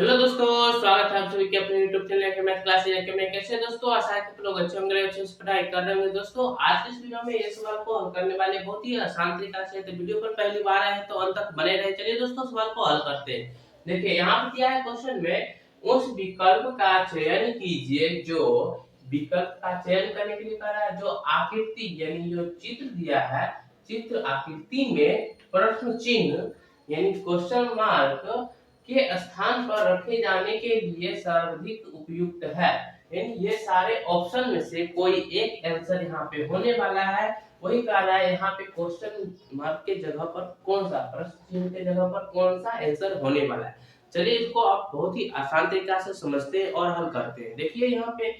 Hello दोस्तों, स्वागत है आप सभी के अपने YouTube चैनल के मैथ क्लासेस में। कैसे हैं दोस्तों? आशा है कि आप लोग अच्छे होंगे, अच्छे से पढ़ाई कर रहे होंगे। दोस्तों आज के इस वीडियो में ये सवाल को हल करने वाले बहुत ही आसान तरीका से। तो वीडियो पर पहली बार आए हैं तो अंत तक बने रहे। चलिए दोस्तों सवाल को हल करते हैं। देखिए यहाँ पे दिया है क्वेश्चन में, उस विकल्प का चयन कीजिए जो विकल्प का चयन करने के लिए कह रहा है, जो आकृति यानी जो चित्र दिया है, चित्र आकृति में प्रश्न चिन्ह यानी क्वेश्चन मार्क के स्थान पर रखे जाने के लिए सर्वाधिक उपयुक्त है। यानी ये सारे ऑप्शन में से कोई एक आंसर यहाँ पे होने वाला है। वही कह रहा है यहाँ पे क्वेश्चन मार्क के जगह पर कौन सा, प्रश्न चिन्ह के जगह पर कौन सा आंसर होने वाला है। चलिए इसको आप बहुत ही आसान तरीका से समझते हैं और हल करते हैं। देखिए यहाँ पे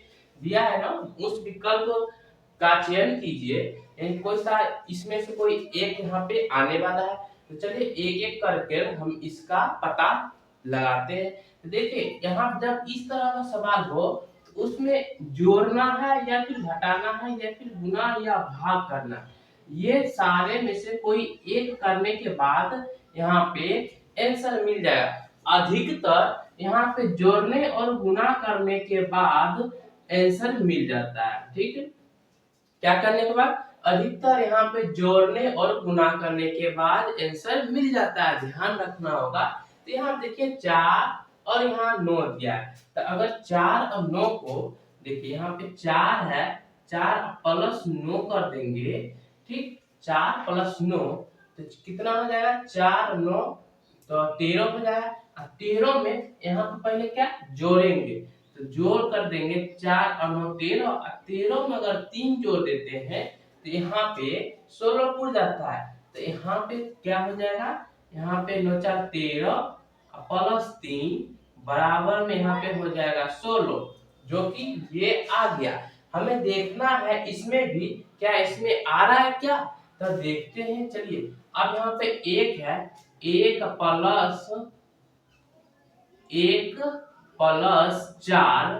दिया है ना, उस विकल्प का चयन कीजिए, यानी कोई सा इसमें से कोई एक यहाँ पे आने वाला है। तो चलिए एक एक करके हम इसका पता लगाते हैं। तो देखिए यहाँ जब इस तरह का सवाल हो तो उसमें जोड़ना है या फिर घटाना है या फिर गुना या भाग करना, ये सारे में से कोई एक करने के बाद यहाँ पे आंसर मिल जाएगा। अधिकतर यहाँ पे जोड़ने और गुना करने के बाद आंसर मिल जाता है। ठीक है, क्या करने के बाद? अधिकतर यहाँ पे जोड़ने और गुना करने के बाद आंसर मिल जाता है, ध्यान रखना होगा। तो यहाँ देखिए 4 और यहाँ 9 दिया है। तो अगर 4 और 9 को देखिए, यहाँ पे 4 है, 4 प्लस 9 कर देंगे। ठीक, 4 प्लस 9 तो कितना हो जाएगा? 4 और 9 तो 13 हो जाएगा। 13 में यहाँ पे पहले क्या जोड़ेंगे, तो जोड़ कर देंगे 4 और 9 13, और 13 में अगर 3 जोड़ देते हैं तो यहाँ पे 16 पुर जाता है। तो यहाँ पे क्या हो जाएगा? यहाँ पे 9 4 13 प्लस 3 बराबर में यहाँ पे हो जाएगा 16, जो कि ये आ गया। हमें देखना है इसमें भी क्या इसमें आ रहा है क्या, तो देखते हैं। चलिए अब यहाँ पे एक है, एक प्लस 4,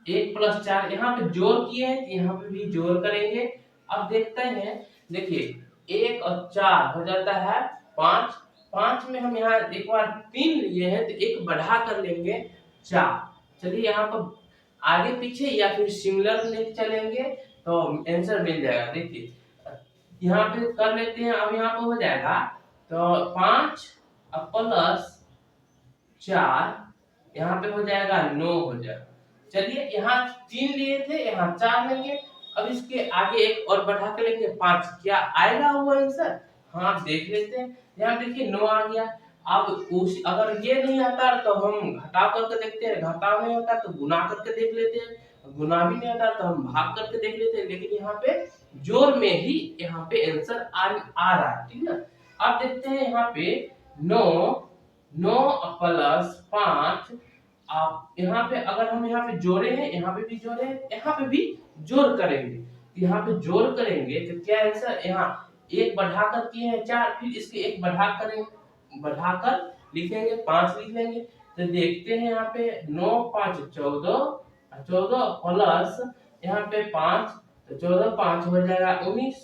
1 + 4 यहाँ पे जोड़ किए हैं, यहाँ पे भी जोड़ करेंगे। अब देखते हैं, देखिए 1 और 4 हो जाता है 5। 5 में हम यहाँ एक बार 3 लिए हैं तो एक बढ़ा कर लेंगे 4। चलिए यहाँ पर आगे पीछे या फिर सिमिलर लेके चलेंगे तो आंसर मिल जाएगा। देखिए यहाँ पे कर लेते हैं। अब यहाँ पे हो जाएगा तो 5 प्लस 4 यहाँ पे हो जाएगा 9 हो जाएगा। चलिए यहाँ 3 लिए थे, यहाँ 4 लेंगे। अब इसके आगे एक और बढ़ा के लेंगे 5, क्या आएगा वो आंसर? हाँ देख लेते हैं। यहाँ देखिए 9 आ गया। अब उस अगर ये नहीं आता तो हम घटाव करके देखते हैं, घटाव नहीं होता तो गुना करके देख लेते हैं, गुना भी नहीं होता तो हम भाग करके देख लेते हैं। लेकिन यहाँ पे जोड़ में ही यहाँ पे आंसर आ रहा है। ठीक है, अब देखते हैं यहाँ पे 9 प्लस 5। आप यहाँ पे अगर हम यहाँ पे जोड़े हैं, यहाँ पे भी जोड़े हैं, यहाँ पे भी जोड़ करेंगे। यहाँ पे जोड़ करेंगे तो क्या आंसर? यहाँ एक बढ़ाकर किए हैं 4, फिर इसके एक बढ़ाकर लिखेंगे 5 लिख लेंगे। तो देखते हैं यहाँ पे 9 5 14, 14 प्लस यहाँ पे 5 तो 14 5 हो जाएगा 19,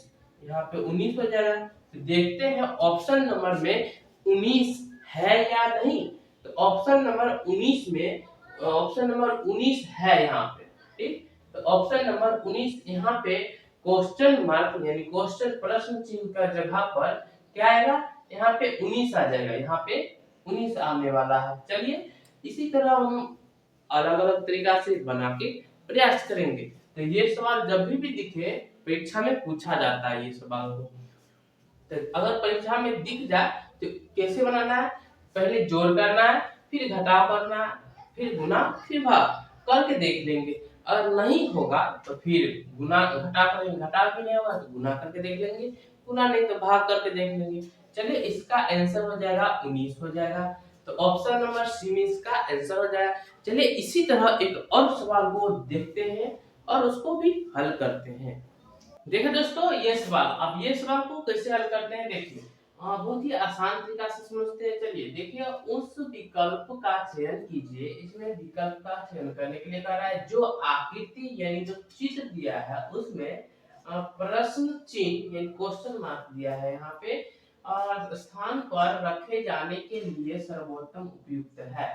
यहाँ पे 19 हो जाएगा। तो देखते हैं ऑप्शन नंबर में 19 है या नहीं। तो ऑप्शन नंबर 19 है यहाँ पे। ठीक, तो ऑप्शन नंबर 19 यहाँ पे क्वेश्चन मार्क यानी क्वेश्चन प्रश्न चिन्ह का जगह पर क्या आएगा? यहाँ पे 19 आ जाएगा, यहाँ पे 19 आने वाला है। चलिए इसी तरह हम अलग अलग तरीका से बना के प्रयास करेंगे। तो ये सवाल जब भी दिखे परीक्षा में पूछा जाता है ये सवाल को। तो अगर परीक्षा में दिख जाए तो कैसे बनाना है? पहले जोड़ करना है, फिर घटाव करना है, फिर गुना, फिर भाग करके देख लेंगे। अगर नहीं होगा तो फिर गुना घटा करेंगे, घटाव भी नहीं होगा तो गुना करके देख लेंगे, गुना नहीं तो भाग करके देख लेंगे। चलिए इसका आंसर हो जाएगा 19 हो जाएगा। तो ऑप्शन नंबर सी में इसका आंसर हो जाएगा। चलिए इसी तरह एक और सवाल को देखते हैं और उसको भी हल करते हैं। देखिए दोस्तों ये सवाल, अब ये सवाल को कैसे हल करते हैं देखिए। बहुत ही आसान तरीका से समझते हैं। चलिए देखिए, उस विकल्प का चयन कीजिए। इसमें विकल्प का चयन करने के लिए कह रहा है, जो आकृति यानी जो चित्र दिया है उसमें प्रश्न चिन्ह यानी क्वेश्चन मार्क दिया है यहाँ पे, और स्थान पर रखे जाने के लिए सर्वोत्तम उपयुक्त है।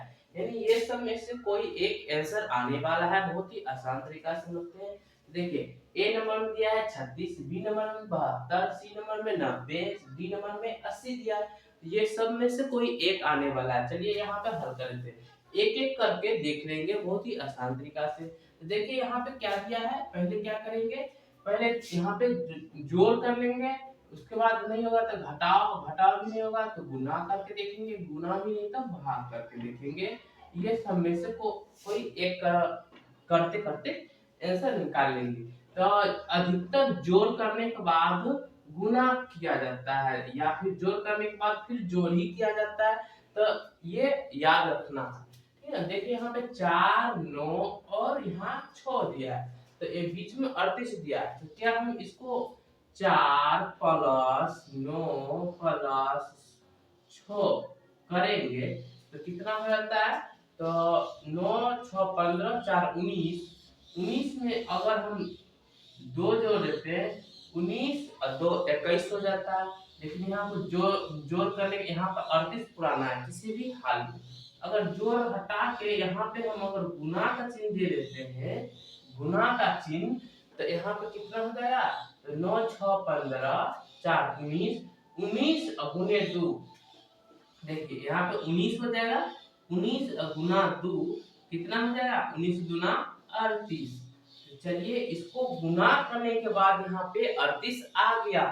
सब में से कोई एक आंसर आने वाला है। बहुत ही आसान तरीका से समझते हैं। देखिए ए नंबर में दिया है 36, बी नंबर में 72, सी नंबर में 90, डी नंबर में 80 दिया है। ये सब में से कोई एक आने वाला है। चलिए यहाँ पे हल कर लेते हैं, एक एक करके देख लेंगे बहुत ही आसान तरीका से। देखिए यहाँ पे क्या दिया है, पहले क्या करेंगे, पहले यहाँ पे जोड़ कर लेंगे, उसके बाद नहीं होगा तो घटाओ, घटाओ भी नहीं होगा तो गुना करके देखेंगे, गुना भी नहीं तो भाग करके देखेंगे। ये सब में से कोई एक करते करते आंसर निकाल लेंगे। तो अधिकतर जोड़ करने के बाद गुना किया जाता है या फिर जोड़ करने के बाद फिर जोड़ ही किया जाता है। तो ये याद रखना है, ठीक है। देखिए यहाँ पे 4, 9 और यहाँ 6 दिया है, तो ये बीच में 38 दिया है। तो क्या हम इसको 4 प्लस 9 प्लस 6 करेंगे तो कितना हो जाता है, तो 9 6 15 4 19, 19 में अगर हम 2 जोड़ देते हैं 19 और 2 21 हो जाता है। लेकिन यहाँ पर जोड़ करने के यहाँ पर 38 पुराना है किसी भी हाल में। अगर जोड़ हटा के यहाँ पे हम अगर गुना का चिन्ह दे देते हैं, गुना का चिन्ह, तो यहाँ पे कितना हो जाएगा, तो 9 6 15 4 19, 19 गुने 2, देखिए यहाँ पे 19 हो जाएगा, 19 गुना 2 कितना हो जाएगा, 19 गुना 38। चलिए इसको गुना करने के बाद यहाँ पे 38 आ गया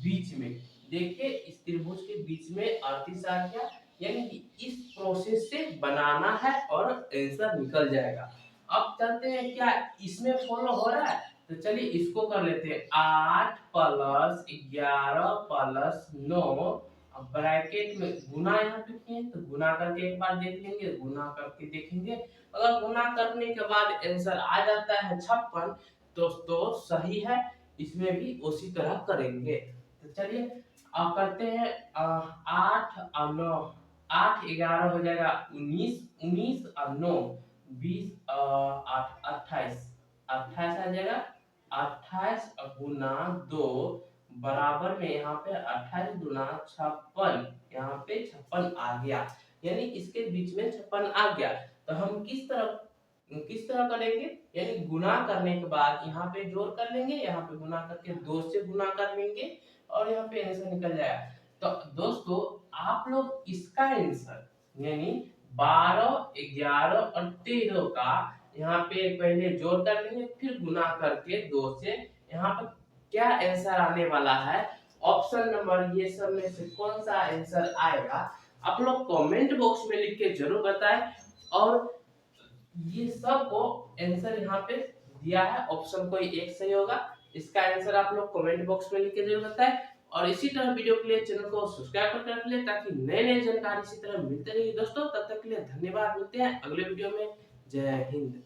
बीच में, देखिए इस त्रिभुज के बीच में 38 आ गया, यानी कि इस प्रोसेस से बनाना है और आंसर निकल जाएगा। अब चलते हैं क्या इसमें फॉलो हो रहा है, तो चलिए इसको कर लेते हैं 8 प्लस 11 प्लस 9, अब ब्रैकेट में गुना यहाँ पे किए तो गुना करके एक बार देख लेंगे, गुना करके देखेंगे। अगर गुना करने के बाद आंसर आ जाता है 56 तो सही है, इसमें भी उसी तरह करेंगे। तो चलिए अब करते हैं 8 और 9, 8 11 हो जाएगा 19, 19 और 9 20, 8 28, 28 आ जाएगा, 28 गुना 2 बराबर में यहाँ पे 28 गुना 56, यहाँ पे 56 आ गया, यानी इसके बीच में 56 आ गया। तो हम किस तरह करेंगे, यानी गुना करने के बाद यहाँ पे जोड़ कर लेंगे, यहाँ पे गुना करके 2 से गुना कर लेंगे और यहाँ पे आंसर निकल जाएगा। तो दोस्तों आप लोग इसका आंसर यानी 12 11 और 13 का यहाँ पे पहले जोड़ कर लेंगे, फिर गुना करके 2 से यहाँ पे क्या आंसर आने वाला है, ऑप्शन नंबर ये सब में से कौन सा आंसर आएगा, आप लोग कमेंट बॉक्स में लिख के जरूर बताएं। और ये सब को आंसर यहाँ पे दिया है, ऑप्शन कोई एक सही होगा, इसका आंसर आप लोग कमेंट बॉक्स में लिख के जरूर बताएं। और इसी तरह वीडियो के लिए चैनल को सब्सक्राइब कर ले ताकि नए नए जानकारी इसी तरह मिलते रहिए दोस्तों। तब तक के लिए धन्यवाद, मिलते हैं अगले वीडियो में। जय हिंद।